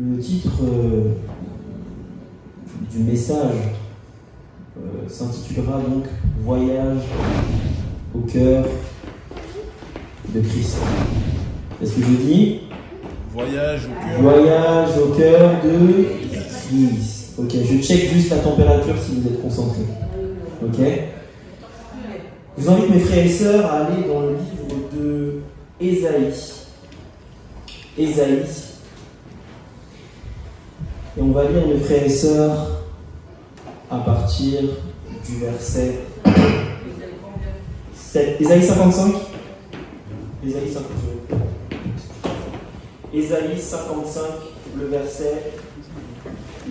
Le titre du message s'intitulera donc « Voyage au cœur de Christ ». Est-ce que je dis ? Voyage au cœur. Voyage au cœur de Christ. Ok, je check juste la température si vous êtes concentrés. Ok ? Je vous invite, mes frères et sœurs, à aller dans le livre de Ésaïe. Ésaïe. Et on va lire, mes frères et sœurs, à partir du verset 7. Ésaïe 55. Ésaïe 55. Ésaïe 55, le verset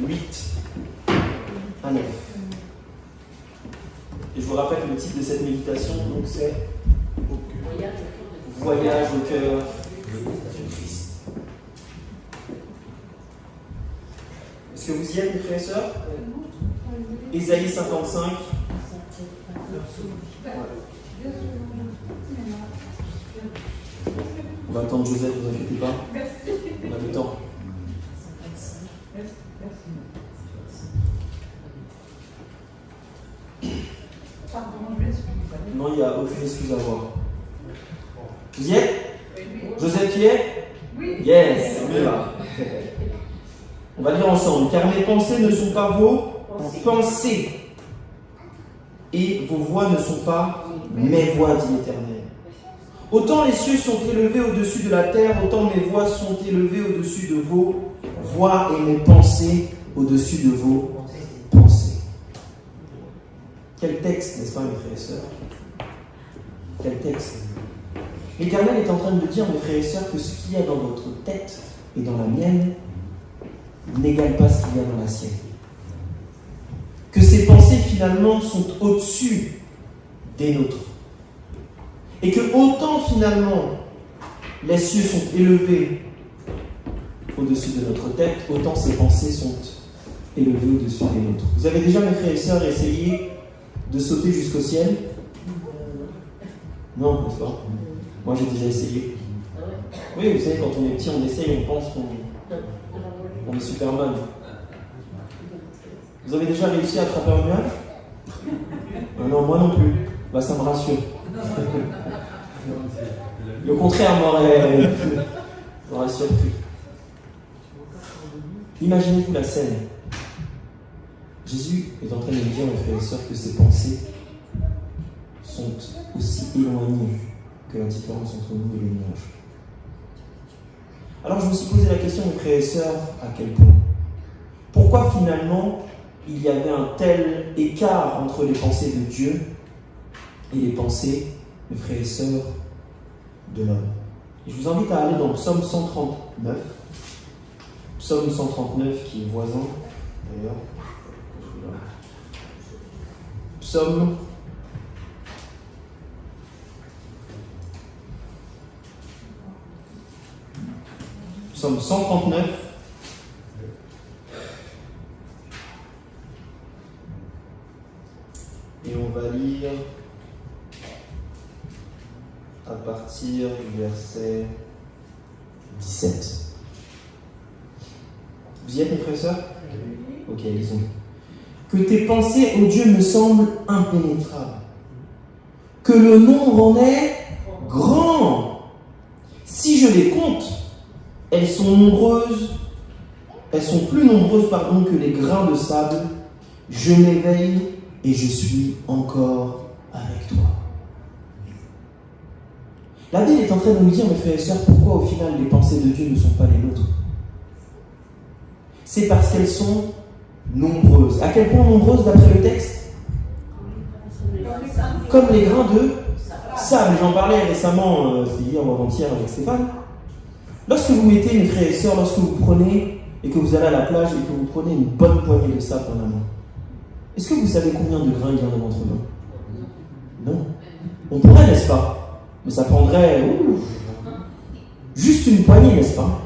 8 à 9. Et je vous rappelle le titre de cette méditation, donc c'est Voyage au cœur de Christ. Est-ce que vous y êtes, mes frères et sœurs ? Ésaïe 55. On va attendre Joseph, ne vous inquiétez pas. On a le temps. Non, il n'y a aucune excuse à avoir. Vous y êtes ? Joseph y est ? Oui. Yes, on est là. On va lire ensemble. Car mes pensées ne sont pas vos pensées, et vos voix ne sont pas mes voix, dit l'Éternel. Autant les cieux sont élevés au-dessus de la terre, autant mes voix sont élevées au-dessus de vos voix et mes pensées au-dessus de vos pensées. Quel texte, n'est-ce pas, mes frères et sœurs ? Quel texte ? L'Éternel est en train de nous dire, mes frères et sœurs, que ce qu'il y a dans votre tête et dans la mienne n'égale pas ce qu'il y a dans la sienne. Que ces pensées, finalement, sont au-dessus des nôtres. Et que autant, finalement, les cieux sont élevés au-dessus de notre tête, autant ces pensées sont élevées au-dessus des nôtres. Vous avez déjà, mes frères et sœurs, essayé de sauter jusqu'au ciel ? Non, n'est-ce pas ? Moi, j'ai déjà essayé. Oui, vous savez, quand on est petit, on essaye, on pense qu'on est Superman. Vous avez déjà réussi à attraper un nuage ? Non, moi non plus. Bah, ça me rassure. Le contraire m'aurait surpris. Imaginez-vous la scène. Jésus est en train de nous dire, mes frères et sœurs, que ses pensées sont aussi éloignées que la différence entre nous et les nuages. Alors je me suis posé la question, mes frères et sœurs, à quel point ? Pourquoi finalement il y avait un tel écart entre les pensées de Dieu et les pensées, mes frères et sœurs, de l'homme ? Et je vous invite à aller dans le psaume 139. Psaume 139 qui est voisin, d'ailleurs. Psaume 139. Et on va lire à partir du verset 17. Vous y êtes, mes frères et sœurs ? Ok, lisons. Que tes pensées, ô Dieu, me semblent impénétrables. Que le nombre en est grand. Si je les compte, elles sont plus nombreuses que les grains de sable. Je m'éveille et je suis encore avec toi. La Bible est en train de nous dire, mes frères et sœurs, pourquoi au final les pensées de Dieu ne sont pas les nôtres. C'est parce qu'elles sont nombreuses. À quel point nombreuses d'après le texte ? Comme les grains de sable. J'en parlais récemment, c'était hier ou avant-hier avec Stéphane. Lorsque vous mettez, mes frères et sœurs, lorsque vous prenez et que vous allez à la plage et que vous prenez une bonne poignée de sable dans la main, est-ce que vous savez combien de grains il y a dans votre main ? Non. On pourrait, n'est-ce pas ? Mais ça prendrait juste une poignée, n'est-ce pas ?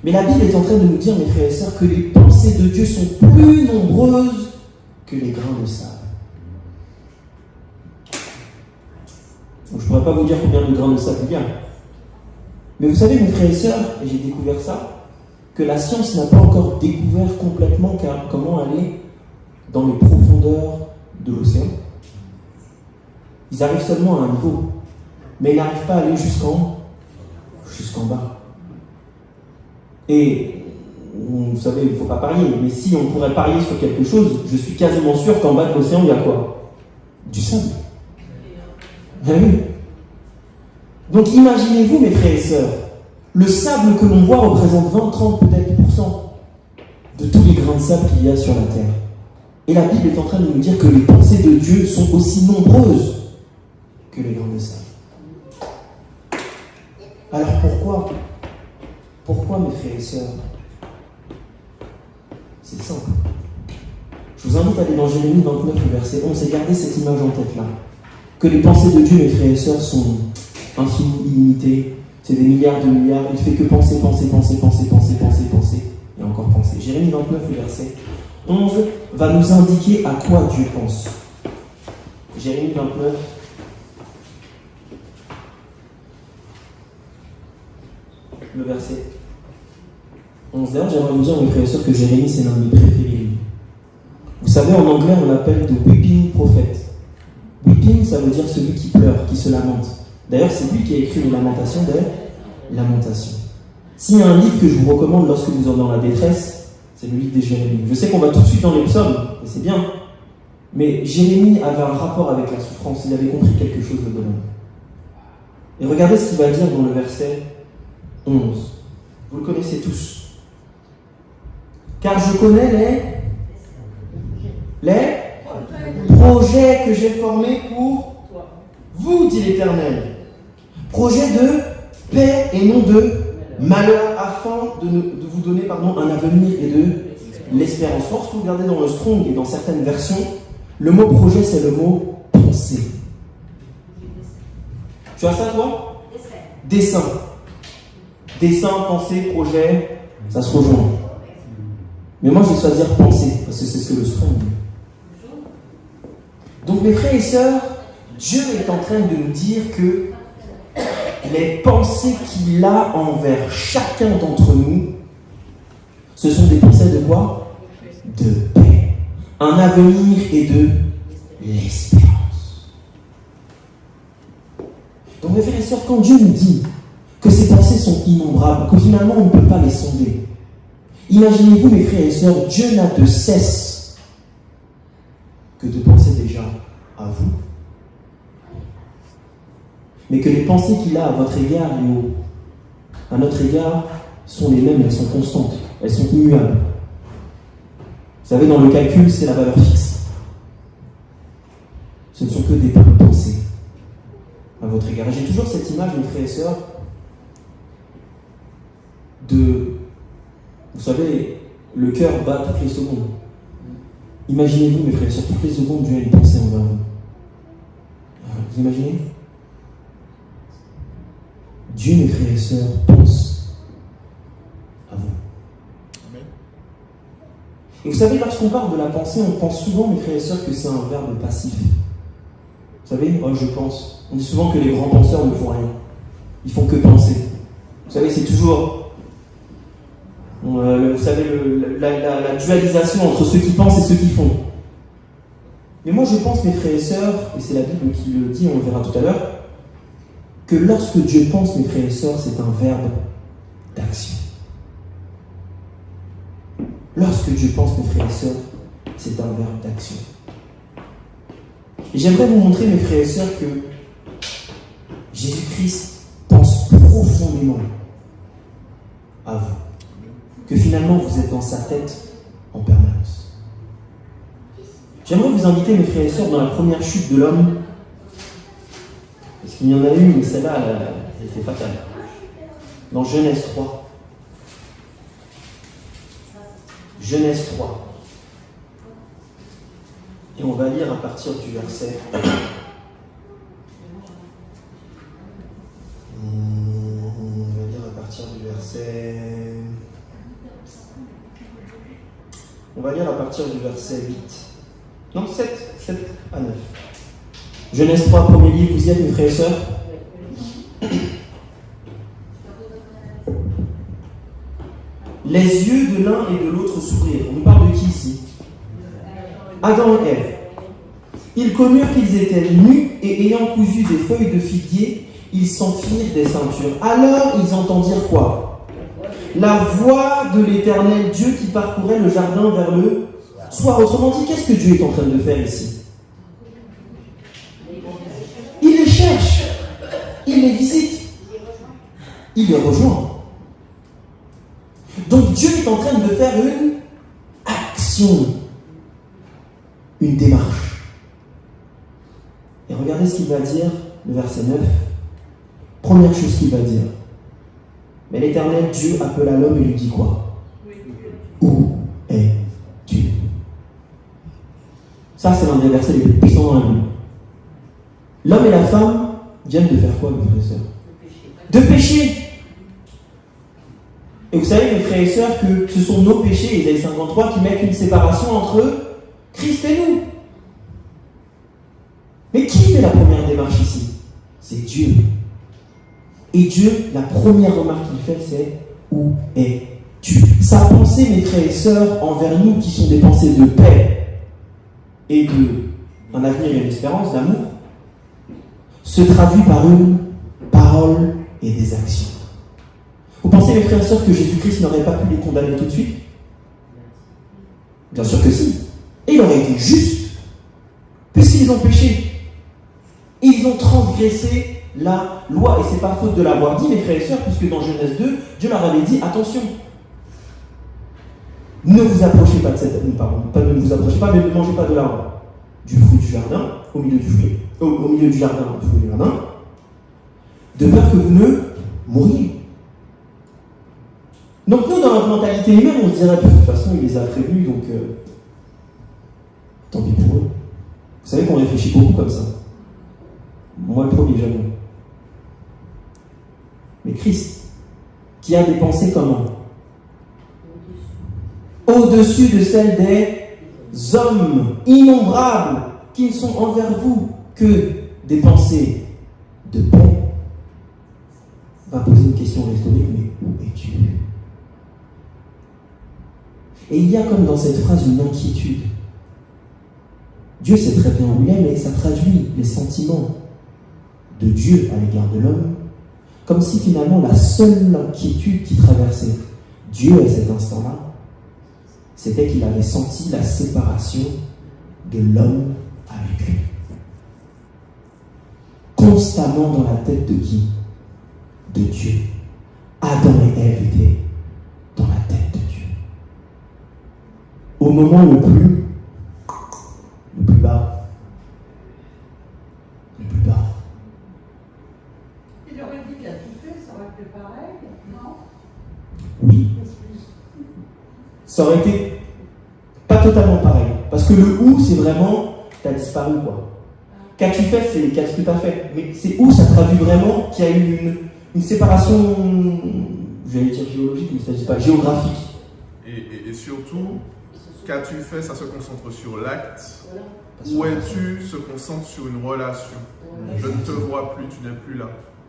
Mais la Bible est en train de nous dire, mes frères et sœurs, que les pensées de Dieu sont plus nombreuses que les grains de sable. Donc, je ne pourrais pas vous dire combien de grains de sable il y a. Mais vous savez, mes frères et sœurs, et j'ai découvert ça, que la science n'a pas encore découvert complètement comment aller dans les profondeurs de l'océan. Ils arrivent seulement à un niveau, mais ils n'arrivent pas à aller jusqu'en bas. Et vous savez, il ne faut pas parier, mais si on pourrait parier sur quelque chose, je suis quasiment sûr qu'en bas de l'océan, il y a quoi? Du sable. Ah oui. Donc imaginez-vous, mes frères et sœurs, le sable que l'on voit représente 20, 30, peut-être % de tous les grains de sable qu'il y a sur la terre. Et la Bible est en train de nous dire que les pensées de Dieu sont aussi nombreuses que les grains de sable. Alors pourquoi, mes frères et sœurs? C'est simple. Je vous invite à aller dans Jérémie 29, verset 11, et gardez cette image en tête là. Que les pensées de Dieu, mes frères et sœurs, sont infinies, illimitées. C'est des milliards de milliards. Il ne fait que penser, et encore penser. Jérémie 29, verset 11, va nous indiquer à quoi Dieu pense. Jérémie 29, le verset 11. D'ailleurs, j'aimerais vous dire, mes frères et sœurs, que Jérémie, c'est l'un de mes préférés. Vous savez, en anglais, on l'appelle the weeping prophet. Weeping, ça veut dire celui qui pleure, qui se lamente. D'ailleurs, c'est lui qui a écrit les Lamentations des Lamentations. S'il y a un livre que je vous recommande lorsque vous êtes dans la détresse, c'est le livre de Jérémie. Je sais qu'on va tout de suite dans les psaumes, et c'est bien. Mais Jérémie avait un rapport avec la souffrance, il avait compris quelque chose de bonhomme. Et regardez ce qu'il va dire dans le verset 11. Vous le connaissez tous. Car je connais les projets que j'ai formés pour vous, dit l'Éternel. Projets de paix et non de malheur, afin de vous donner un avenir et de l'espérance. Lorsque vous regardez dans le Strong et dans certaines versions, le mot projet, c'est le mot pensée. Tu as ça, toi? Dessin. Dessin, pensée, projet, ça se rejoint. Mais moi, je vais choisir penser, parce que c'est ce que le Strong dit. Donc, mes frères et sœurs, Dieu est en train de nous dire que les pensées qu'il a envers chacun d'entre nous, ce sont des pensées de quoi? De paix, un avenir et de l'espérance. Donc, mes frères et sœurs, quand Dieu nous dit que ces pensées sont innombrables, que finalement on ne peut pas les sonder, imaginez-vous, mes frères et sœurs, Dieu n'a de cesse que de penser déjà à vous, mais que les pensées qu'il a à votre égard et à notre égard sont les mêmes, elles sont constantes, elles sont immuables. Vous savez, dans le calcul, c'est la valeur fixe. Ce ne sont que des pensées à votre égard. Et j'ai toujours cette image, mes frères et sœurs, vous savez, le cœur bat toutes les secondes. Imaginez-vous, mes frères et sœurs, toutes les secondes, Dieu a une pensée envers vous. Vous imaginez? Dieu, mes frères et sœurs, pense à vous. Amen. Et vous savez, lorsqu'on parle de la pensée, on pense souvent, mes frères et sœurs, que c'est un verbe passif. Vous savez, je pense. On dit souvent que les grands penseurs ne font rien. Ils font que penser. Vous savez, c'est toujours... vous savez, la dualisation entre ceux qui pensent et ceux qui font. Mais moi, je pense, mes frères et sœurs, et c'est la Bible qui le dit, on le verra tout à l'heure, que lorsque Dieu pense, mes frères et sœurs, c'est un verbe d'action. Lorsque Dieu pense, mes frères et sœurs, c'est un verbe d'action. Et j'aimerais vous montrer, mes frères et sœurs, que Jésus-Christ pense profondément à vous. Que finalement, vous êtes dans sa tête en permanence. J'aimerais vous inviter, mes frères et sœurs, dans la première chute de l'homme. Parce qu'il y en a eu, mais celle-là, elle était fatale. Dans Genèse 3. Genèse 3. Et on va lire à partir du verset... On va lire à partir du verset 8. Non, 7 à 9. Genèse 3, premier livre, vous y êtes, mes frères et sœurs? les yeux de l'un et de l'autre s'ouvrirent. On nous parle de qui ici? Adam et Ève. Ils connurent qu'ils étaient nus et ayant cousu des feuilles de figuier, ils s'en firent des ceintures. Alors ils entendirent quoi? La voix de l'Éternel Dieu qui parcourait le jardin vers le soir. Autrement dit, qu'est-ce que Dieu est en train de faire ici? Il les cherche, il les visite, il les rejoint. Donc Dieu est en train de faire une action, une démarche. Et regardez ce qu'il va dire, le verset 9. Première chose qu'il va dire. Mais l'Éternel Dieu appela l'homme et lui dit quoi? Où es-tu? Ça, c'est l'un des versets les plus puissants dans la Bible. L'homme et la femme viennent de faire quoi, mes frères et sœurs? De pécher. Et vous savez, mes frères et sœurs, que ce sont nos péchés, Ésaïe 53, qui mettent une séparation entre Christ et nous. Mais qui fait la première démarche ici? C'est Dieu. Et Dieu, la première remarque qu'il fait, c'est « Où es-tu » Sa pensée, mes frères et sœurs, envers nous, qui sont des pensées de paix et d'un avenir et une espérance, d'amour, se traduit par une parole et des actions. Vous pensez, mes frères et sœurs, que Jésus-Christ n'aurait pas pu les condamner tout de suite? Bien sûr que si. Et il aurait été juste, puisqu'ils ont péché. Et ils ont transgressé la loi. Et ce n'est pas faute de l'avoir dit, mes frères et sœurs, puisque dans Genèse 2, Dieu leur avait dit, attention, ne vous approchez pas de cette... Pardon, pas ne vous approchez pas, mais ne mangez pas de l'arbre du fruit du jardin, au milieu du jardin, du fruit du jardin, de peur que vous ne mouriez. Donc nous, dans notre mentalité humaine, on se dirait, de toute façon, il les a prévenus, donc tant pis pour eux. Vous savez qu'on réfléchit beaucoup comme ça. Moi le premier, j'avoue. Mais Christ, qui a des pensées comment? Au-dessus de celles des hommes innombrables, qui ne sont envers vous que des pensées de paix, va poser une question rhétorique, mais où es-tu? Et il y a comme dans cette phrase une inquiétude. Dieu sait très bien où il est, mais ça traduit les sentiments de Dieu à l'égard de l'homme, comme si finalement la seule inquiétude qui traversait Dieu à cet instant-là, c'était qu'il avait senti la séparation de l'homme avec lui. Constamment dans la tête de qui? De Dieu. Adam et Ève étaient dans la tête de Dieu. Au moment le plus bas. Le plus bas. Il aurait dit qu'il a tout fait, ça aurait été pareil, non? Oui. Ça aurait été pas totalement pareil. Parce que le où, c'est vraiment, t'as disparu, quoi. Qu'as-tu fait, c'est qu'est-ce que t'as fait. Mais c'est où, ça traduit vraiment qu'il y a eu une séparation, je vais dire géologique, mais ça ne s'agit pas géographique. Et surtout, qu'as-tu fait, ça se concentre sur l'acte. Où es-tu se concentre sur une relation. Je ne te vois plus, tu n'es plus là.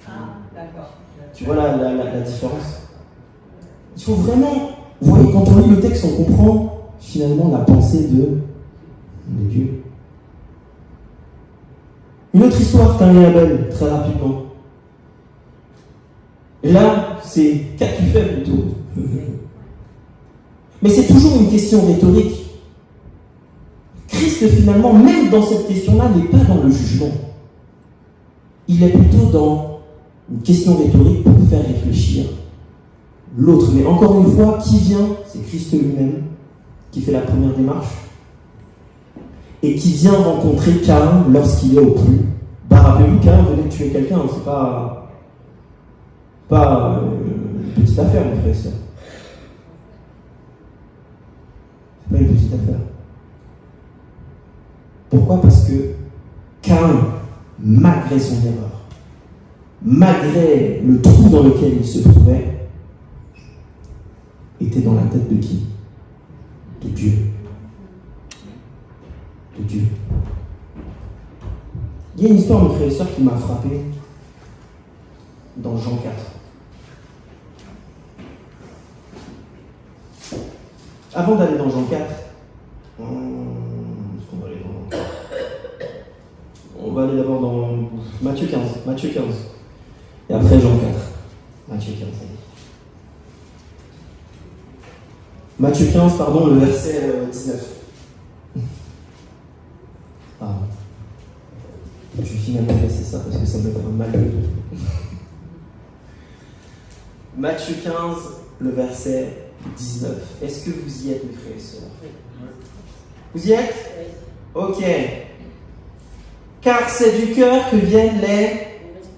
Ah, d'accord. Tu vois la différence? Il faut vraiment, vous voyez, quand on lit le texte, on comprend finalement la pensée de Dieu. Une autre histoire, Caïn et Abel, très rapidement. Et là, c'est qu'as-tu fait plutôt? Mais c'est toujours une question rhétorique. Christ, finalement, même dans cette question-là, n'est pas dans le jugement. Il est plutôt dans une question rhétorique pour faire réfléchir l'autre. Mais encore une fois, qui vient? C'est Christ lui-même qui fait la première démarche et qui vient rencontrer Caïn lorsqu'il est au plus bas. Rappelez-vous, Caïn venait de tuer quelqu'un, c'est pas une petite affaire, mon frère et sœur. C'est pas une petite affaire. Pourquoi? Parce que Caïn, malgré son erreur, malgré le trou dans lequel il se trouvait, était dans la tête de qui? De Dieu. De Dieu. Il y a une histoire, mes frères et sœurs, qui m'a frappé dans Jean 4. Avant d'aller dans Jean 4, est-ce qu'on va aller dans Jean 4? On va aller d'abord dans Matthieu 15. Et après Jean 4. Matthieu 15. Matthieu 15, pardon, le verset 19. Pardon. Je vais finalement laisser ça parce que ça me fait mal. Matthieu 15, le verset 19. Est-ce que vous y êtes, mes frères et sœurs? Vous y êtes? Ok. Car c'est du cœur que viennent les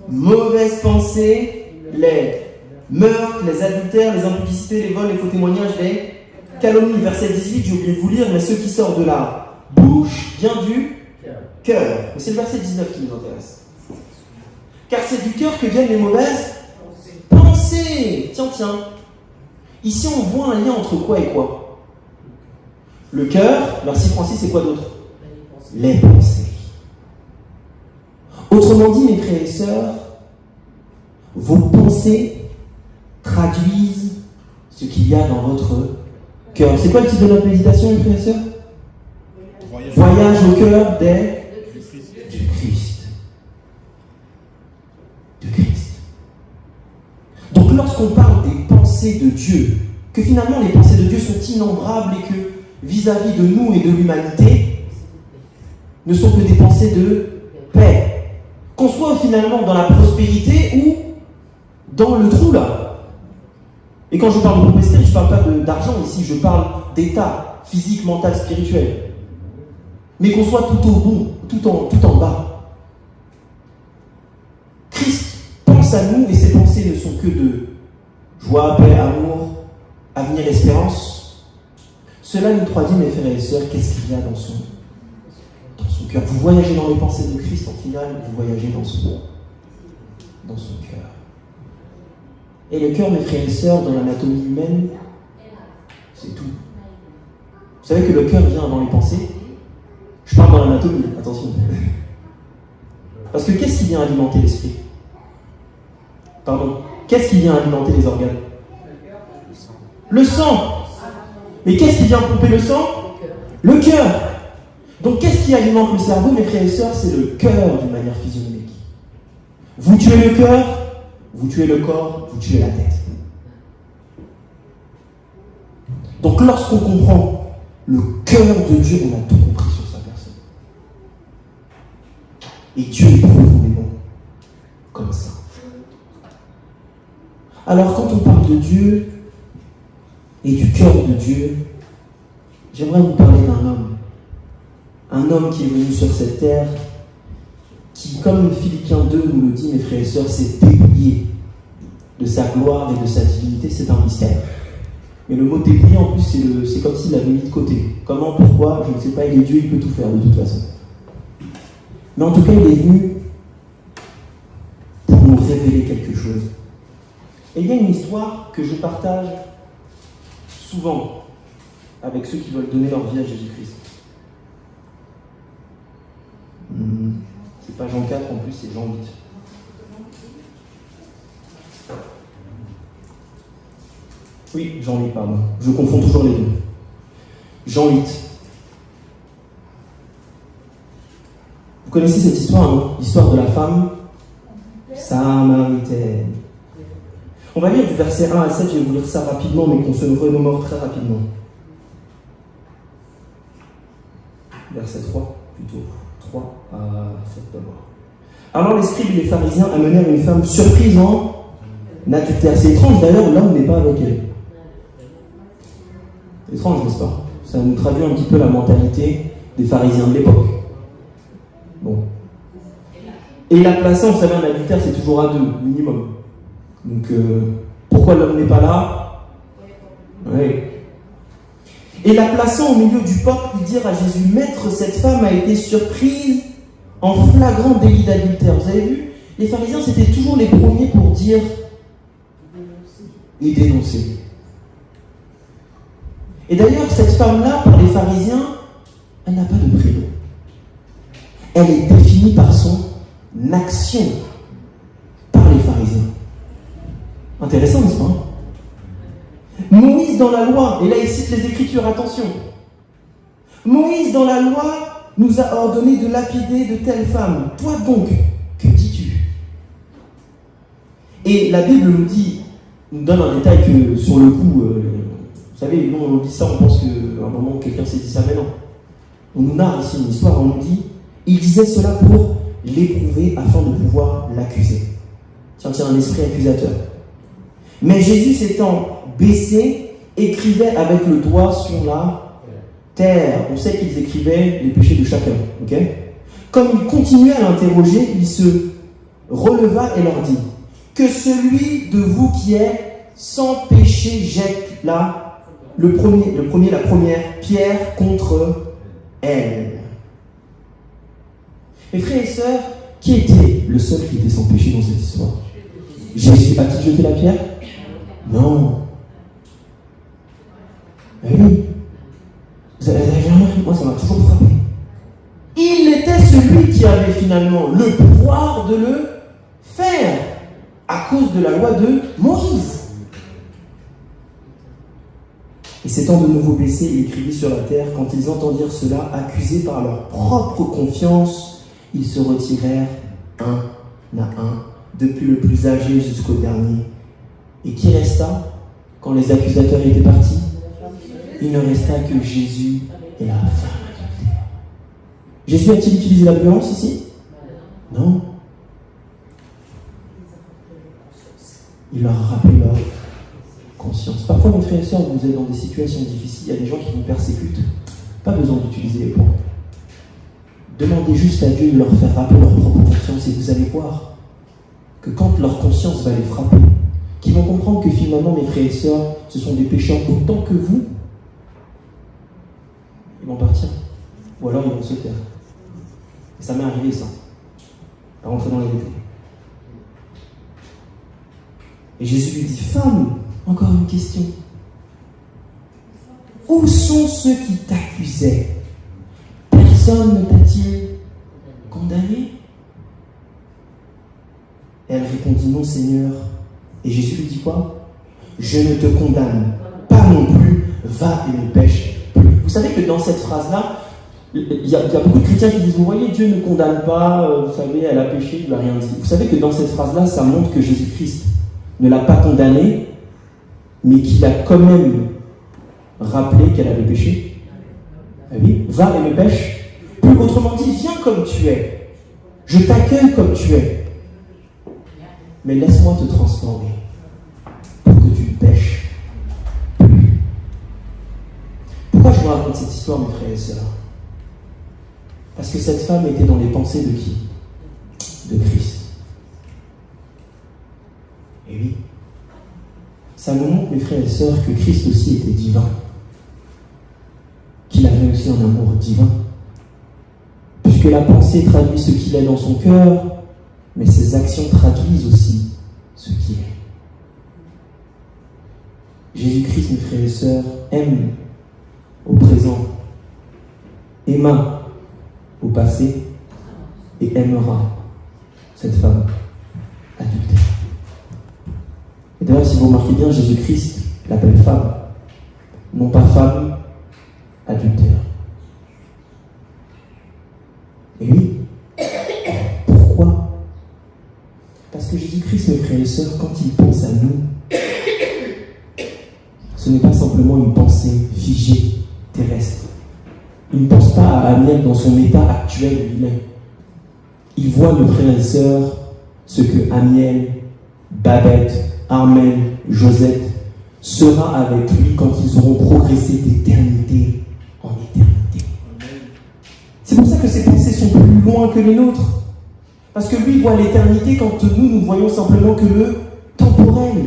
mauvaises pensées, les meurtres, les adultères, les impudicités, les vols, les faux témoignages, les calomnies. Verset 18, j'ai oublié de vous lire, mais ce qui sort de la bouche vient du cœur. Mais c'est le verset 19 qui nous intéresse. Car c'est du cœur que viennent les mauvaises pensées. Tiens. Ici, on voit un lien entre quoi et quoi? Le cœur, merci Francis, c'est quoi d'autre? Les pensées. Autrement dit, mes frères et sœurs, vos pensées traduisent ce qu'il y a dans votre cœur. C'est quoi le titre de notre méditation, mes frères et sœurs? Voyage au cœur du Christ. Du Christ. Donc lorsqu'on parle des pensées de Dieu, que finalement les pensées de Dieu sont innombrables et que vis-à-vis de nous et de l'humanité, ne sont que des pensées de paix. Qu'on soit finalement dans la prospérité ou dans le trou là. Et quand je parle de prospérité, je ne parle pas d'argent ici, je parle d'état physique, mental, spirituel. Mais qu'on soit tout au bout, tout en bas. Christ pense à nous et ses pensées ne sont que de joie, paix, amour, avenir, espérance. Cela nous traduit, mes frères et sœurs, qu'est-ce qu'il y a dans son cœur. Vous voyagez dans les pensées de Christ, en final, vous voyagez dans son cœur. Et le cœur, mes frères et sœurs, dans l'anatomie humaine, c'est tout. Vous savez que le cœur vient avant les pensées. Je parle dans l'anatomie, attention. Parce que qu'est-ce qui vient alimenter l'esprit? Pardon. Qu'est-ce qui vient alimenter les organes? Le sang. Mais qu'est-ce qui vient pomper le sang? Le cœur. Donc qu'est-ce qui alimente le cerveau, mes frères et sœurs? C'est le cœur d'une manière physionomique. Vous tuez le cœur, vous tuez le corps, vous tuez la tête. Donc lorsqu'on comprend le cœur de Dieu, on a tout compris sur sa personne. Et Dieu est profondément comme ça. Alors quand on parle de Dieu et du cœur de Dieu, j'aimerais vous parler d'un homme. Un homme qui est venu sur cette terre, qui, comme Philippiens 2 nous le dit, mes frères et sœurs, s'est dépouillé de sa gloire et de sa divinité. C'est un mystère. Mais le mot dépouillé, en plus, c'est comme s'il l'avait mis de côté. Comment, pourquoi, je ne sais pas, il est Dieu, il peut tout faire de toute façon. Mais en tout cas, il est venu pour nous révéler quelque chose. Et il y a une histoire que je partage souvent avec ceux qui veulent donner leur vie à Jésus-Christ. C'est pas Jean 4 en plus, c'est Jean 8. Oui, Jean 8, pardon. Je confonds toujours les deux. Jean 8. Vous connaissez cette histoire, non? L'histoire de la femme samaritaine. On va lire du verset 1 à 7, je vais vous lire ça rapidement, mais qu'on se remémore très rapidement. Verset 3, plutôt. 3 à 7 d'abord. Alors les scribes et les pharisiens amenèrent une femme surprise en adultère. C'est étrange d'ailleurs, l'homme n'est pas avec elle. Étrange, n'est-ce pas? Ça nous traduit un petit peu la mentalité des pharisiens de l'époque. Bon. Et la plaçant, vous savez, un adultère, c'est toujours à 2, minimum. Donc, pourquoi l'homme n'est pas là? Oui. Et la plaçant au milieu du peuple, lui dire à Jésus, Maître, cette femme a été surprise en flagrant délit d'adultère. Vous avez vu? Les pharisiens, c'était toujours les premiers pour dire et dénoncer. Et d'ailleurs, cette femme-là, par les pharisiens, elle n'a pas de prénom. Elle est définie par son action, par les pharisiens. Intéressant, n'est-ce pas? Moïse, dans la loi, et là il cite les Écritures, attention. Moïse dans la loi nous a ordonné de lapider de telles femmes. Toi donc, que dis-tu? Et la Bible nous donne un détail que sur le coup, vous savez, nous on dit ça, on pense qu'à un moment quelqu'un s'est dit ça, mais non. On nous narre ici une histoire, on nous dit, il disait cela pour l'éprouver afin de pouvoir l'accuser. Tiens, un esprit accusateur. Mais Jésus s'étant baissé, écrivait avec le doigt sur la terre. On sait qu'ils écrivaient les péchés de chacun. Ok? Comme il continuait à l'interroger, il se releva et leur dit, que celui de vous qui est sans péché jette là la première pierre contre elle. Mes frères et sœurs, qui était le seul qui était sans péché dans cette histoire? Jésus a-t-il jeté la pierre? Non. Eh oui. Vous avez remarqué, moi ça m'a toujours frappé. Il était celui qui avait finalement le pouvoir de le faire à cause de la loi de Moïse. Et s'étant de nouveau baissé, il écrivit sur la terre. Quand ils entendirent cela, accusés par leur propre confiance, ils se retirèrent un à un, depuis le plus âgé jusqu'au dernier. Et qui resta quand les accusateurs étaient partis? Il ne resta que Jésus et la femme adultère. Jésus a-t-il utilisé la violence ici? Non. Il leur a rappelé leur conscience. Parfois, mes frères et sœurs, vous êtes dans des situations difficiles, il y a des gens qui vous persécutent. Pas besoin d'utiliser les points. Demandez juste à Dieu de leur faire rappeler leur propre conscience et vous allez voir que quand leur conscience va les frapper, qu'ils vont comprendre que finalement, mes frères et sœurs, ce sont des pécheurs autant que vous, ils vont partir. Ou alors ils vont se taire. Et ça m'est arrivé ça. À rentrer dans les détails. Et Jésus lui dit, femme, encore une question. Où sont ceux qui t'accusaient? Personne ne t'a-t-il condamné? Elle répondit, non Seigneur. Et Jésus lui dit quoi? Je ne te condamne pas non plus, va et ne pêche plus. Vous savez que dans cette phrase-là, il y a beaucoup de chrétiens qui disent, vous voyez, Dieu ne condamne pas, vous savez, elle a péché, il ne lui a rien dit. Vous savez que dans cette phrase-là, ça montre que Jésus-Christ ne l'a pas condamnée, mais qu'il a quand même rappelé qu'elle avait péché. Ah oui, va et ne pêche plus. Autrement dit, viens comme tu es. Je t'accueille comme tu es. Mais laisse-moi te transformer pour que tu ne pêches plus. Pourquoi je vous raconte cette histoire, mes frères et sœurs? Parce que cette femme était dans les pensées de qui? De Christ. Et oui, ça nous montre, mes frères et sœurs, que Christ aussi était divin. Qu'il avait aussi un amour divin. Puisque la pensée traduit ce qu'il est dans son cœur, mais ses actions traduisent aussi ce qu'il est. Jésus-Christ, mes frères et sœurs, aime au présent, aima au passé et aimera cette femme adultère. Et d'ailleurs, si vous remarquez bien, Jésus-Christ l'appelle femme, non pas femme adultère. Et oui, pourquoi? Parce que Jésus-Christ, mes frères et sœurs, quand il pense à nous, ce n'est pas simplement une pensée figée, terrestre. Il ne pense pas à Amiel dans son état actuel où il est. Il voit, mes frères et sœurs, ce que Amiel, Babette, Armel, Josette sera avec lui quand ils auront progressé d'éternité en éternité. C'est pour ça que ses pensées sont plus loin que les nôtres. Parce que lui voit l'éternité quand nous voyons simplement que le temporel.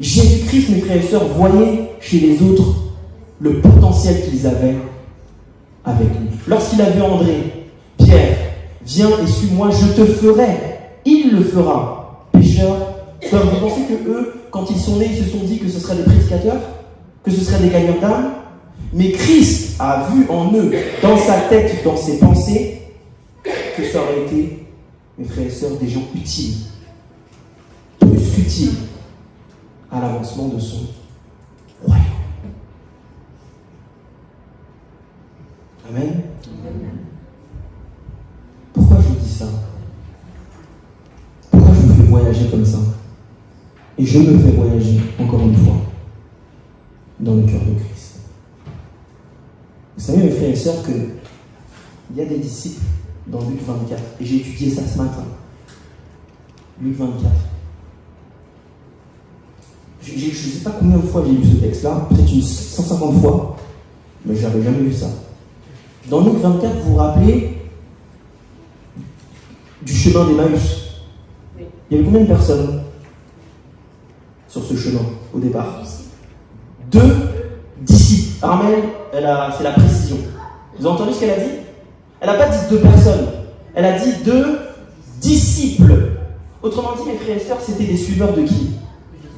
Jésus-Christ, mes frères et sœurs, voyait chez les autres le potentiel qu'ils avaient avec lui. Lorsqu'il a vu André, Pierre, viens et suis-moi, je te ferai. Il le fera. Pécheurs, vous pensez que eux, quand ils sont nés, ils se sont dit que ce seraient des prédicateurs, que ce seraient des gagnants d'âme? Mais Christ a vu en eux, dans sa tête, dans ses pensées, que ça aurait été, mes frères et sœurs, des gens utiles. Plus qu'utiles. à l'avancement de son royaume. Amen. Pourquoi je vous dis ça? Pourquoi je vous fais voyager comme ça? Et je me fais voyager, encore une fois, dans le cœur de Christ. Vous savez, mes frères et sœurs, qu'il y a des disciples dans Luc 24, et j'ai étudié ça ce matin. Luc 24. Je ne sais pas combien de fois j'ai lu ce texte-là, peut-être 150 fois, mais je n'avais jamais lu ça. Dans Luc 24, vous vous rappelez du chemin d'Emmaüs? Il y avait combien de personnes sur ce chemin au départ? 2 disciples. Armel, c'est la précision. Vous avez entendu ce qu'elle a dit? Elle n'a pas dit 2 personnes. Elle a dit 2 disciples. Autrement dit, mes frères et sœurs, c'était des suiveurs de qui?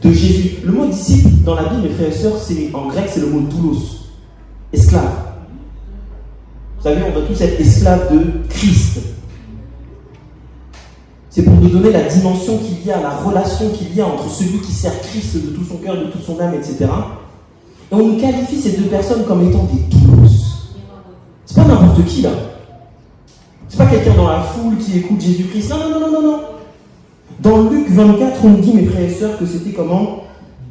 De Jésus. Le mot disciple dans la Bible, mes frères et sœurs, en grec, c'est le mot doulos. Esclave. Vous savez, on doit tous être esclaves de Christ. C'est pour nous donner la dimension qu'il y a, la relation qu'il y a entre celui qui sert Christ de tout son cœur, de toute son âme, etc. Et on nous qualifie ces 2 personnes comme étant des doulos. C'est pas n'importe qui là. C'est pas quelqu'un dans la foule qui écoute Jésus-Christ. Non. Dans Luc 24, on nous dit, mes frères et sœurs, que c'était comment?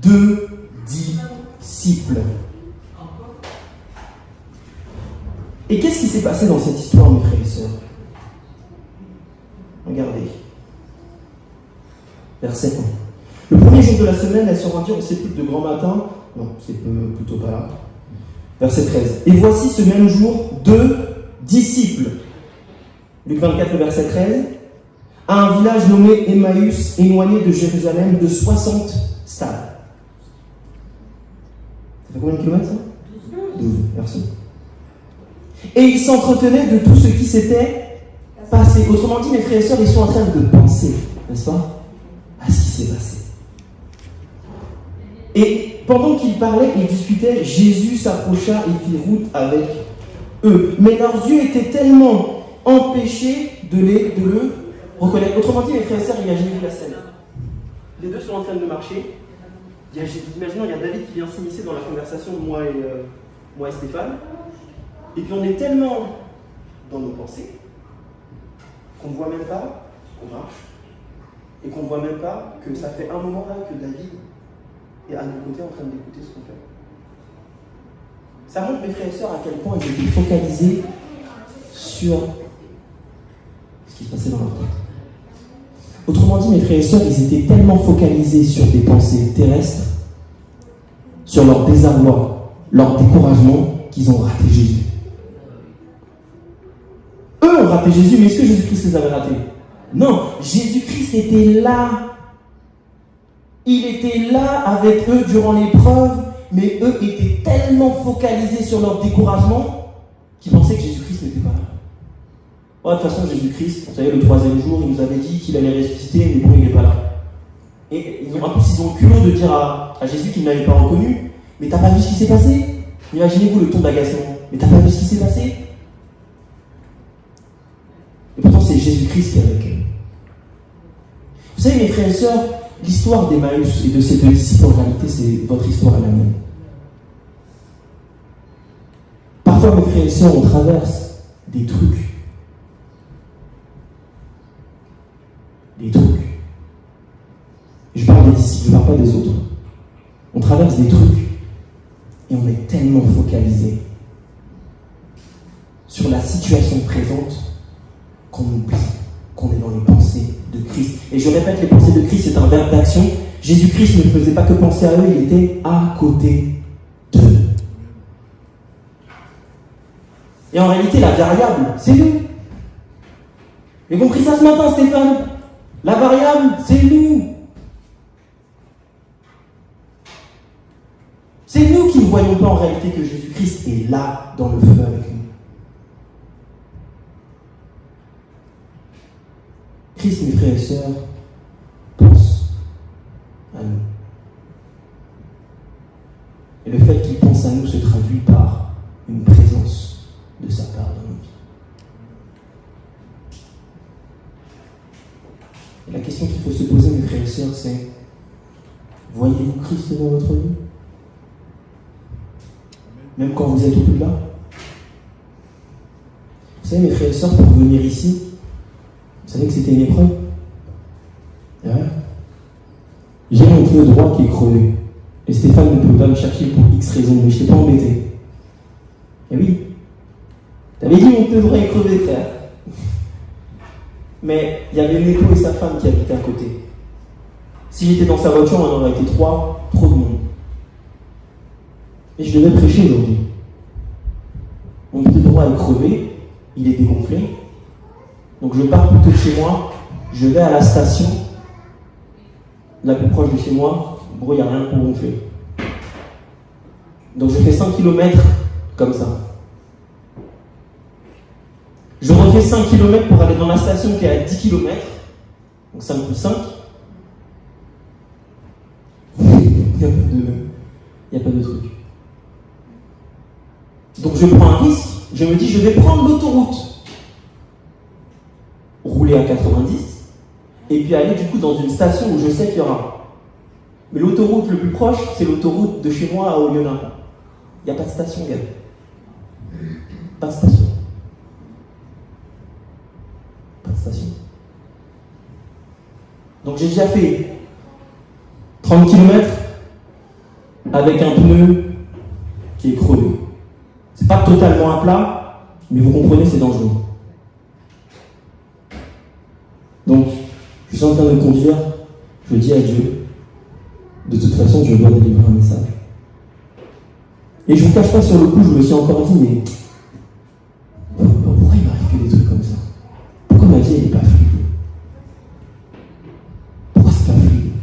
2 disciples. Et qu'est-ce qui s'est passé dans cette histoire, mes frères et sœurs? Regardez. Verset 1. Le premier jour de la semaine, elles se rendirent au sépulcre de grand matin. Non, c'est plutôt pas là. Verset 13. Et voici ce même jour 2 disciples. Luc 24, le verset 13. À un village nommé Emmaüs, éloigné de Jérusalem de 60 stades. Ça fait combien de kilomètres ça? 12. Merci. Et ils s'entretenaient de tout ce qui s'était passé. Autrement dit, mes frères et sœurs, ils sont en train de penser, n'est-ce pas, à ce qui s'est passé. Et pendant qu'ils parlaient et discutaient, Jésus s'approcha et fit route avec eux. Mais leurs yeux étaient tellement empêchés de le reconnaître. Autrement dit, mes frères et sœurs, imaginez-vous la scène. Les 2 sont en train de marcher. Imaginons, il y a David qui vient s'immiscer dans la conversation de moi et Stéphane. Et puis on est tellement dans nos pensées qu'on ne voit même pas qu'on marche et qu'on ne voit même pas que ça fait un moment là que David est à nos côtés en train d'écouter ce qu'on fait. Ça montre, mes frères et sœurs, à quel point ils étaient focalisés sur ce qui se passait dans leur tête. Autrement dit, mes frères et sœurs, ils étaient tellement focalisés sur des pensées terrestres, sur leur désarroi, leur découragement, qu'ils ont raté Jésus. Eux ont raté Jésus, mais est-ce que Jésus-Christ les avait ratés? Non, Jésus-Christ était là. Il était là avec eux durant l'épreuve, mais eux étaient tellement focalisés sur leur découragement qu'ils pensaient que Jésus-Christ n'était pas là. De toute façon, Jésus-Christ, vous savez, le 3e jour, il nous avait dit qu'il allait ressusciter, mais bon, il n'est pas là. Et en plus, ils ont le culot de dire à Jésus qu'il ne l'avait pas reconnu. Mais t'as pas vu ce qui s'est passé? Imaginez-vous le ton d'agacement. Mais t'as pas vu ce qui s'est passé? Et pourtant, c'est Jésus-Christ qui est avec eux. Vous savez, mes frères et sœurs, l'histoire d'Emmaüs et de ces 2 disciples, en réalité, c'est votre histoire et la mienne. Parfois, mes frères et sœurs, on traverse des trucs. Je parle des disciples, je ne parle pas des autres. On traverse des trucs et on est tellement focalisé sur la situation présente qu'on oublie qu'on est dans les pensées de Christ. Et je répète, les pensées de Christ, c'est un verbe d'action. Jésus-Christ ne faisait pas que penser à eux, il était à côté d'eux. Et en réalité, la variable, c'est nous. J'ai compris ça ce matin, Stéphane. La variable, c'est nous. C'est nous qui ne voyons pas en réalité que Jésus-Christ est là, dans le feu avec nous. Christ, mes frères et sœurs, pense à nous. Et le fait qu'il pense à nous se traduit par une présence de sa part dans nos vies. Et la question qu'il faut se poser, mes frères et sœurs, c'est: Voyez-vous Christ dans votre vie? Même quand vous êtes au plus bas? Vous savez, mes frères et sœurs, pour venir ici, vous savez que c'était une épreuve? Et ouais. J'ai mon pneu droit qui est crevé. Et Stéphane ne pouvait pas me chercher pour X raisons, mais je t'ai pas embêté. Et oui. T'avais dit mon pneu droit est crevé, frère. Mais il y avait une épouse et sa femme qui habitaient à côté. Si j'étais dans sa voiture, on aurait été trois, trop de monde. Et je devais prêcher aujourd'hui. Mon pneu droit est crevé, il est dégonflé. Donc je pars plutôt de chez moi, je vais à la station, la plus proche de chez moi, bon, il n'y a rien pour gonfler. Donc je fais 5 km comme ça. Je refais 5 km pour aller dans la station qui est à 10 km, donc 5 plus 5. Il n'y a pas de truc. Donc je prends un risque, je me dis je vais prendre l'autoroute, rouler à 90, et puis aller du coup dans une station où je sais qu'il y aura. Mais l'autoroute le plus proche, c'est l'autoroute de chez moi à Oyonnax. Il n'y a pas de station, gars. Pas de station. Pas de station. Donc j'ai déjà fait 30 km avec un pneu qui est crevé. C'est pas totalement à plat, mais vous comprenez, c'est dangereux. Donc, je suis en train de conduire, je dis à Dieu, de toute façon, je dois délivrer un message. Et je ne vous cache pas, sur le coup, je me suis encore dit, mais pourquoi il m'arrive que des trucs comme ça? Pourquoi ma vie, elle n'est pas fluide? Pourquoi c'est pas fluide?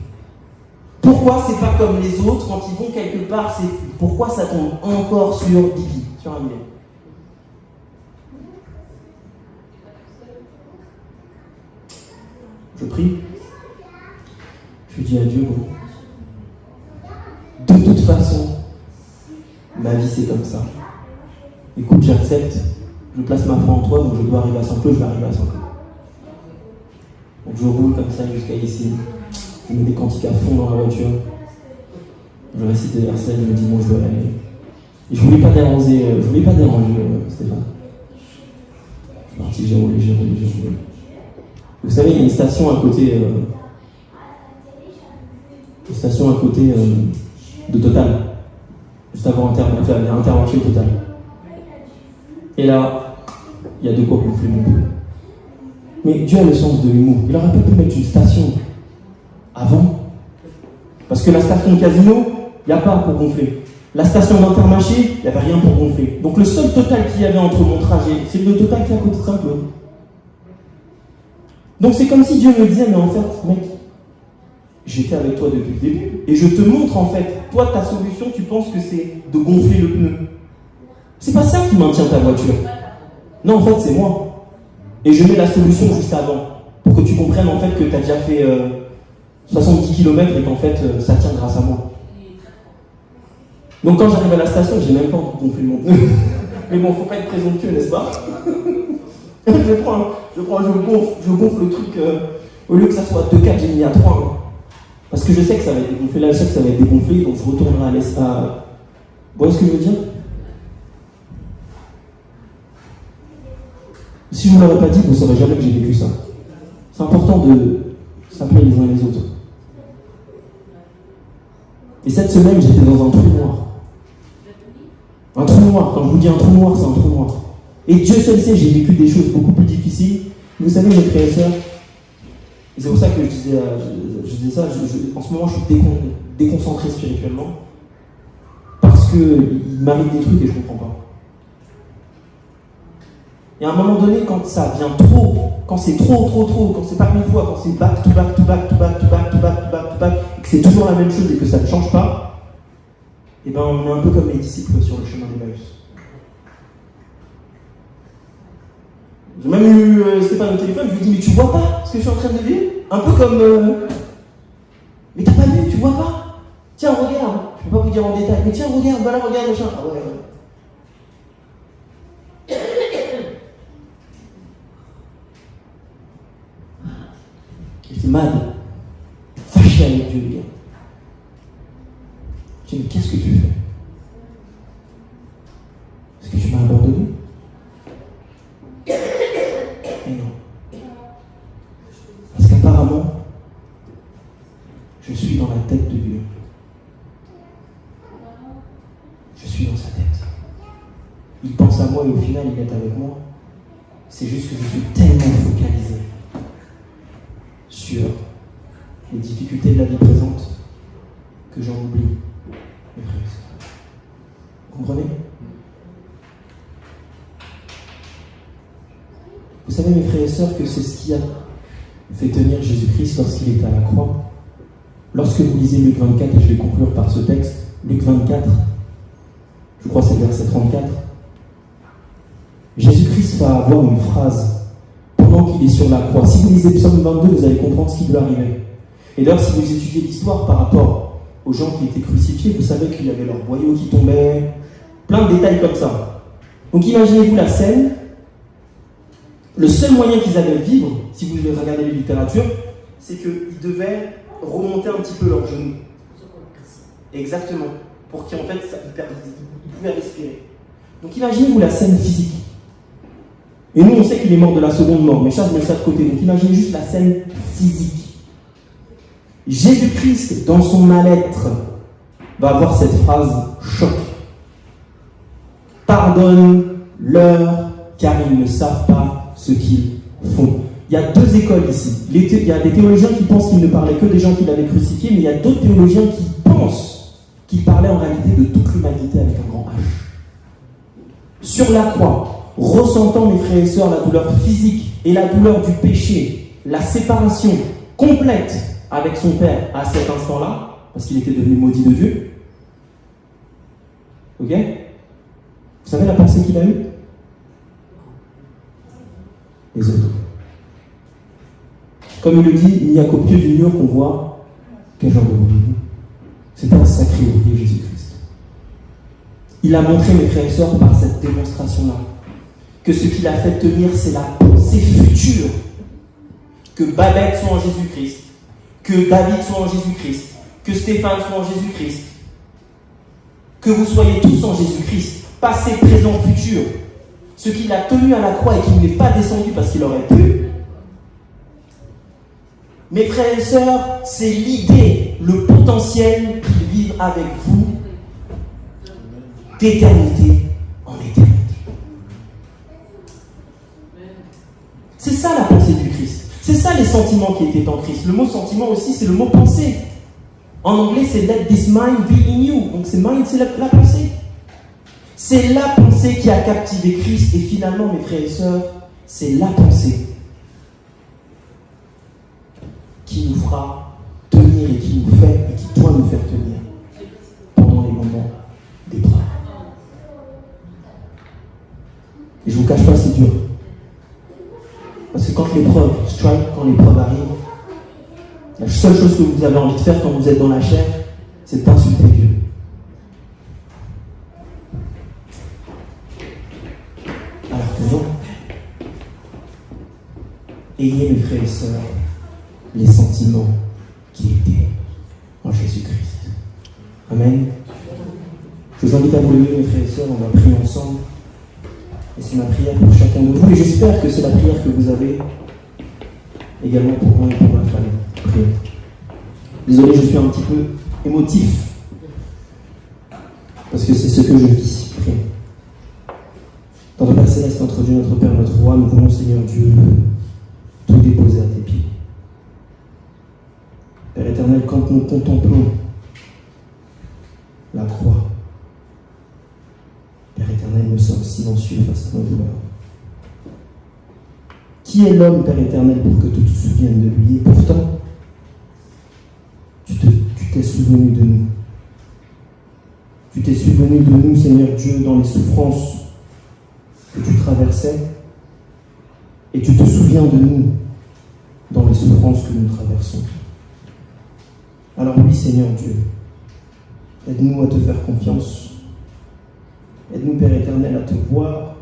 Pourquoi c'est pas comme les autres, quand ils vont quelque part, c'est fluide? Pourquoi ça tombe encore sur Bibi, sur un million? Je prie. Je dis à Dieu, bon, de toute façon, ma vie c'est comme ça. Écoute, j'accepte, je place ma foi en toi, donc je dois arriver à Saint-Claude, je vais arriver à Saint-Claude. Donc je roule comme ça jusqu'à ici. Je mets des cantiques à fond dans la voiture. Je récite des versets, je me dis bon, je dois y aller. Et je voulais pas déranger Stéphane. Je suis parti, j'ai roulé. Vous savez, il y a une station à côté, de Total, juste avant Intermarché Total. Et là, il y a de quoi gonfler mon peu. Mais Dieu a le sens de l'humour. Il aurait pu mettre une station avant. Parce que la station Casino, il n'y a pas pour gonfler. La station d'Intermarché, il n'y avait rien pour gonfler. Donc le seul Total qu'il y avait entre mon trajet, c'est le Total qui est à côté de Saint-Claude. Donc c'est comme si Dieu me disait, mais en fait, mec, j'étais avec toi depuis le début, et je te montre en fait, toi ta solution, tu penses que c'est de gonfler le pneu. C'est pas ça qui maintient ta voiture. Non, en fait, c'est moi. Et je mets la solution juste avant, pour que tu comprennes en fait que tu as déjà fait 70 km et qu'en fait, ça tient grâce à moi. Donc quand j'arrive à la station, j'ai même pas envie de gonfler mon pneu. Mais bon, faut pas être présomptueux, n'est-ce pas? je gonfle le truc, au lieu que ça soit 2-4, j'ai mis à 3. Hein. Parce que je sais que ça va être dégonflé, là je sais que ça va être dégonflé, donc je retournerai à l'espace. Vous voyez ce que je veux dire? Si je ne vous l'aurais pas dit, vous ne saurez jamais que j'ai vécu ça. C'est important de s'appeler les uns et les autres. Et cette semaine, j'étais dans un trou noir. Un trou noir, quand je vous dis un trou noir, c'est un trou noir. Et Dieu seul sait, j'ai vécu des choses beaucoup plus difficiles. Vous savez, mes frères et sœurs, et c'est pour ça que je disais ça, en ce moment, je suis déconcentré spirituellement. Parce qu'il m'arrive des trucs et je ne comprends pas. Et à un moment donné, quand ça vient trop, quand c'est trop, quand c'est pas une fois, quand c'est back to back, et que c'est toujours la même chose et que ça ne change pas, et ben on est un peu comme les disciples sur le chemin d'Emmaüs. J'ai même eu Stéphane au téléphone, je lui ai dit, mais tu vois pas ce que je suis en train de vivre? Un peu comme... Mais t'as pas vu, tu vois pas? Tiens, regarde, je peux pas vous dire en détail, mais tiens, regarde, voilà, regarde, machin. Ah ouais. J'étais mal, fâché avec Dieu, les gars. Tu dis, qu'est-ce que tu fais? Est-ce que tu m'as abandonné? Et non. Parce qu'apparemment, je suis dans la tête de Dieu. Je suis dans sa tête. Il pense à moi et au final, il est avec moi. C'est juste que je suis tellement focalisé sur les difficultés de la vie présente que j'en oublie mes frères et sœurs. Vous comprenez? Vous savez, mes frères et sœurs, que c'est ce qui a fait tenir Jésus-Christ lorsqu'il était à la croix. Lorsque vous lisez Luc 24, et je vais conclure par ce texte, Luc 24, je crois que c'est le verset 34, Jésus-Christ va avoir une phrase pendant qu'il est sur la croix. Si vous lisez Psaume 22, vous allez comprendre ce qui lui arrivait. Et d'ailleurs, si vous étudiez l'histoire par rapport aux gens qui étaient crucifiés, vous savez qu'il y avait leurs boyaux qui tombaient, plein de détails comme ça. Donc imaginez-vous la scène. Le seul moyen qu'ils avaient de vivre, si vous regardez les littératures, c'est qu'ils devaient remonter un petit peu leurs genoux. Exactement. Pour qu'en fait, ils pouvaient respirer. Donc imaginez-vous la scène physique. Et nous, on sait qu'il est mort de la seconde mort, mais ça, je mets ça de côté. Donc imaginez juste la scène physique. Jésus-Christ, dans son mal-être, va avoir cette phrase choc. Pardonne-leur, car ils ne savent pas ce qu'ils font. Il y a deux écoles ici. Il y a des théologiens qui pensent qu'il ne parlait que des gens qu'il avait crucifiés, mais il y a d'autres théologiens qui pensent qu'il parlait en réalité de toute l'humanité avec un grand H. Sur la croix, ressentant, mes frères et sœurs, la douleur physique et la douleur du péché, la séparation complète avec son Père à cet instant-là, parce qu'il était devenu maudit de Dieu. Ok? Vous savez la pensée qu'il a eue? Les autres. Comme il le dit, il n'y a qu'au pied du mur qu'on voit quel genre de ouvrier. C'est un sacré ouvrier, Jésus-Christ. Il a montré, mes frères et sœurs, par cette démonstration-là, que ce qu'il a fait tenir, c'est la pensée future. Que Babette soit en Jésus-Christ, que David soit en Jésus-Christ, que Stéphane soit en Jésus-Christ, que vous soyez tous en Jésus-Christ, passé, présent, futur. Ce qu'il a tenu à la croix et qu'il n'est pas descendu parce qu'il aurait pu. Mes frères et sœurs, c'est l'idée, le potentiel qu'il vive avec vous d'éternité en éternité. C'est ça la pensée du Christ. C'est ça les sentiments qui étaient en Christ. Le mot sentiment aussi, c'est le mot pensée. En anglais, c'est let this mind be in you. Donc c'est mind, c'est la pensée. C'est la pensée qui a captivé Christ. Et finalement, mes frères et sœurs, c'est la pensée qui nous fera tenir et qui nous fait et qui doit nous faire tenir pendant les moments d'épreuve. Et je ne vous cache pas, c'est dur. Parce que quand l'épreuve arrive, la seule chose que vous avez envie de faire quand vous êtes dans la chair, c'est d'insulter Dieu. Alors que non. Ayez, mes frères et sœurs, les sentiments qui étaient en Jésus-Christ. Amen. Je vous invite à vous lever, mes frères et sœurs, on va prier ensemble. Et c'est ma prière pour chacun de vous. Et j'espère que c'est la prière que vous avez également pour moi et pour ma famille. Priez. Désolé, je suis un petit peu émotif. Parce que c'est ce que je vis. Priez. Dans le Père Céleste, notre Dieu, notre Père, notre Roi, nous voulons, Seigneur Dieu, tout déposer à tes pieds. Père éternel, quand nous contemplons la croix, Père éternel, nous sommes silencieux face à nos douleurs. Qui est l'homme, Père éternel, pour que tu te souviennes de lui? Et pourtant, tu t'es souvenu de nous. Tu t'es souvenu de nous, Seigneur Dieu, dans les souffrances que tu traversais. Et tu te souviens de nous dans les souffrances que nous traversons. Alors oui, Seigneur Dieu, aide-nous à te faire confiance. Aide-nous, Père éternel, à te voir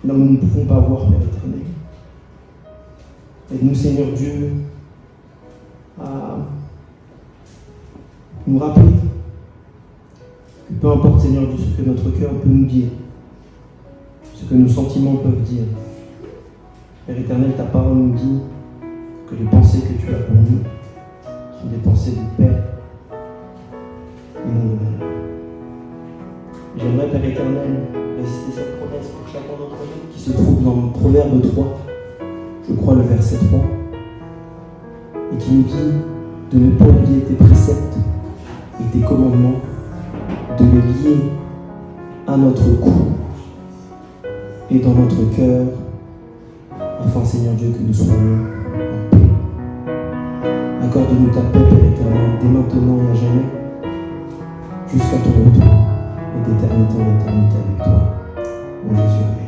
là où nous ne pouvons pas voir, Père éternel. Aide-nous, Seigneur Dieu, à nous rappeler que peu importe, Seigneur Dieu, ce que notre cœur peut nous dire, ce que nos sentiments peuvent dire. Père éternel, ta parole nous dit que les pensées que tu as pour nous sont des pensées de paix et non de mal. J'aimerais, Père éternel, réciter cette promesse pour chacun d'entre nous qui se trouve dans le Proverbe 3, je crois le verset 3, et qui nous dit de ne pas oublier tes préceptes et tes commandements, de les lier à notre cou et dans notre cœur, afin, Seigneur Dieu, que nous soyons en paix. Accorde-nous ta paix, Père éternel, dès maintenant et à jamais, jusqu'à ton retour et d'éternité en éternité avec toi. Mon Jésus.